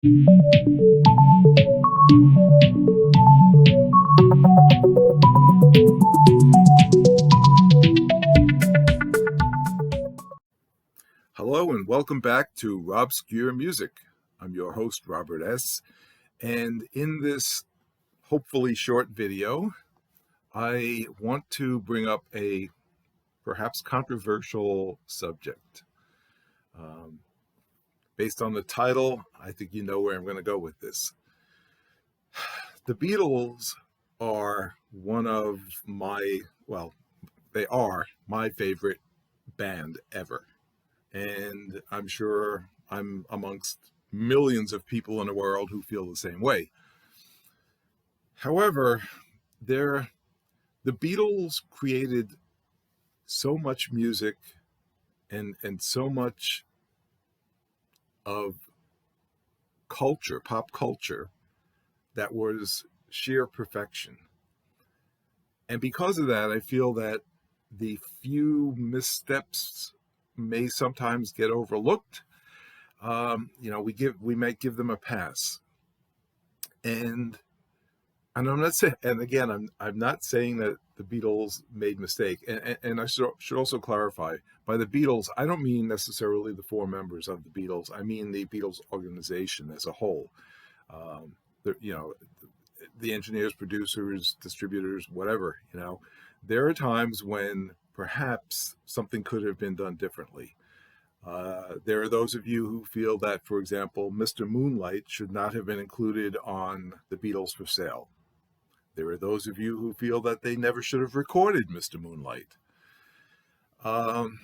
Hello and welcome back to Robscure Music. I'm your host, Robert S. And in this hopefully short video, I want to bring up a perhaps controversial subject. Based on the title, I think you know where I'm going to go with this. The Beatles are one of my, they are my favorite band ever. And I'm sure I'm amongst millions of people in the world who feel the same way. However, the Beatles created so much music and so much of culture, pop culture, that was sheer perfection. And because of that, I feel that the few missteps may sometimes get overlooked. We might give them a pass. And I'm not saying, and again, I'm not saying that the Beatles made mistake. And I should also clarify, by the Beatles, I don't mean necessarily the four members of the Beatles. I mean the Beatles organization as a whole. The engineers, producers, distributors, whatever, there are times when perhaps something could have been done differently. There are those of you who feel that, for example, Mr. Moonlight should not have been included on the Beatles for Sale. There are those of you who feel that they never should have recorded Mr. Moonlight. And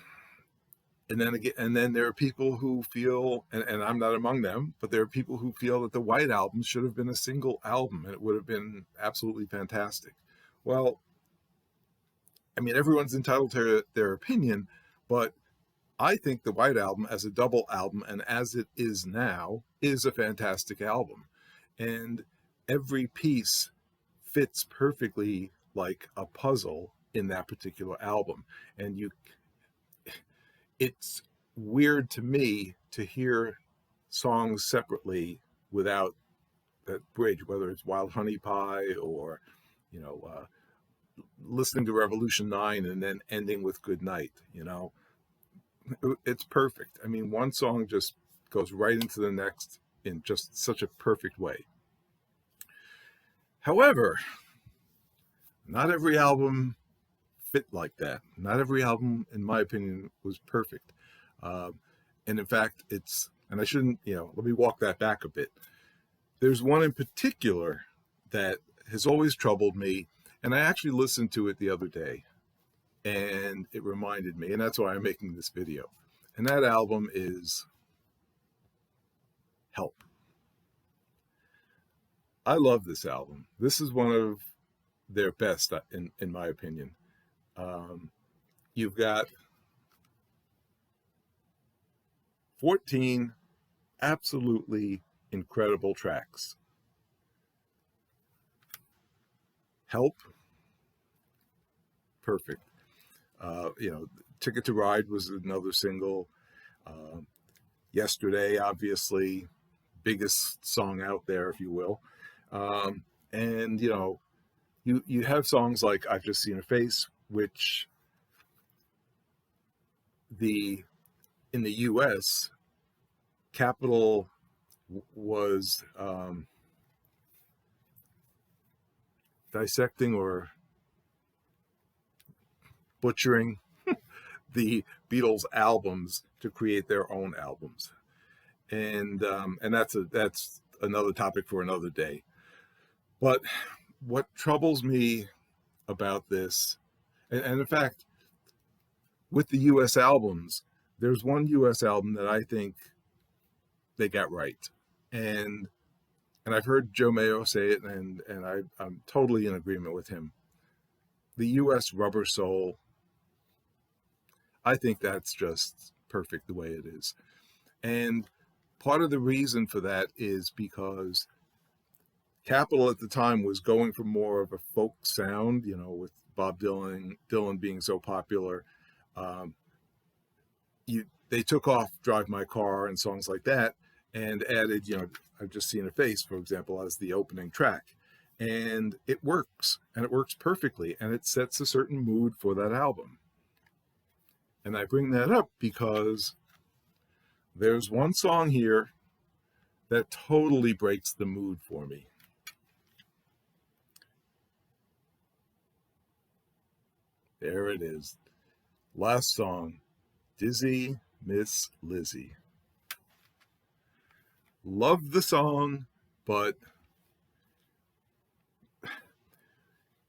then there are people who feel, and I'm not among them, but there are people who feel that the White Album should have been a single album and it would have been absolutely fantastic. Well, I mean, everyone's entitled to their opinion, but I think the White Album as a double album and as it is now is a fantastic album. And every piece fits perfectly like a puzzle in that particular album. And it's weird to me to hear songs separately without that bridge, whether it's Wild Honey Pie or, listening to Revolution 9 and then ending with Good Night, It's perfect. I mean, one song just goes right into the next in just such a perfect way. However, not every album fit like that. Not every album, in my opinion, was perfect. And in fact, and I shouldn't, let me walk that back a bit. There's one in particular that has always troubled me, and I actually listened to it the other day, and it reminded me, and that's why I'm making this video. And that album is Help. I love this album. This is one of their best, in my opinion. You've got 14 absolutely incredible tracks. Help, perfect. Ticket to Ride was another single. Yesterday, obviously, biggest song out there, if you will. And you have songs like I've Just Seen a Face, which in the US, Capitol was dissecting or butchering the Beatles albums to create their own albums, and that's another topic for another day. But what troubles me about this, and in fact, with the U.S. albums, there's one U.S. album that I think they got right, and I've heard Joe Mayo say it, and I'm totally in agreement with him. The U.S. Rubber Soul, I think that's just perfect the way it is. And part of the reason for that is because Capitol at the time was going for more of a folk sound, with Bob Dylan being so popular. They took off Drive My Car and songs like that and added, I've Just Seen a Face, for example, as the opening track. And it works perfectly, and it sets a certain mood for that album. And I bring that up because there's one song here that totally breaks the mood for me. There it is. Last song, Dizzy Miss Lizzy. Love the song, but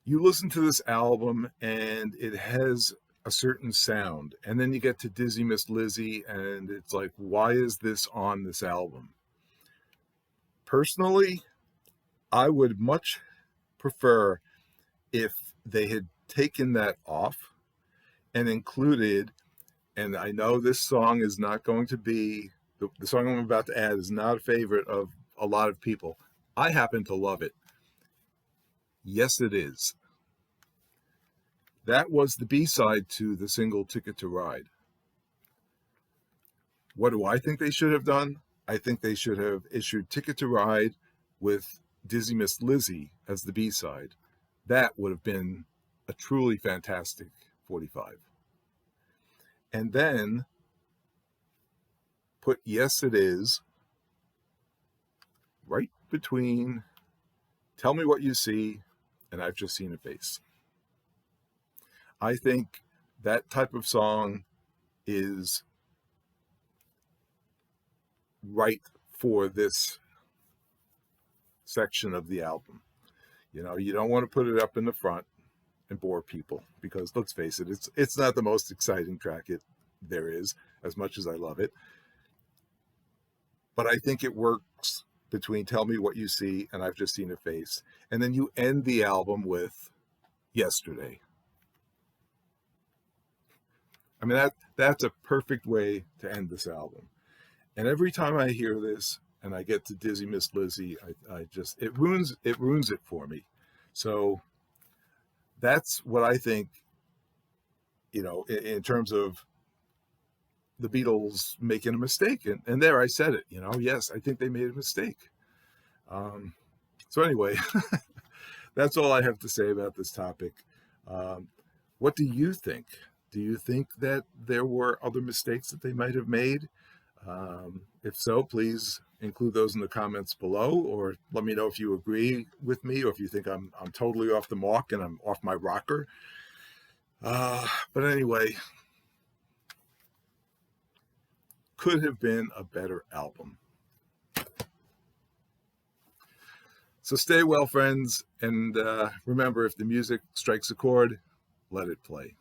you listen to this album and it has a certain sound, and then you get to Dizzy Miss Lizzy and it's like, why is this on this album? Personally, I would much prefer if they had taken that off and included, and I know this song is not going to be, the song I'm about to add is not a favorite of a lot of people. I happen to love it. Yes, it is. That was the B-side to the single Ticket to Ride. What do I think they should have done? I think they should have issued Ticket to Ride with Dizzy Miss Lizzy as the B-side. That would have been a truly fantastic 45. And then put Yes It Is right between Tell Me What You See and I've Just Seen a Face. I think that type of song is right for this section of the album. You know, you don't want to put it up in the front and bore people, because let's face it, it's not the most exciting track there is, as much as I love it. But I think it works between Tell Me What You See and I've Just Seen a Face. And then you end the album with Yesterday. I mean, that's a perfect way to end this album. And every time I hear this and I get to Dizzy Miss Lizzy, I just, it ruins it for me. So that's what I think, you know, in terms of the Beatles making a mistake. And there I said it, you know, yes, I think they made a mistake. So anyway, that's all I have to say about this topic. What do you think? Do you think that there were other mistakes that they might have made? If so, please include those in the comments below, or let me know if you agree with me, or if you think I'm totally off the mark and I'm off my rocker. But anyway, could have been a better album. So stay well, friends, and remember, if the music strikes a chord, let it play.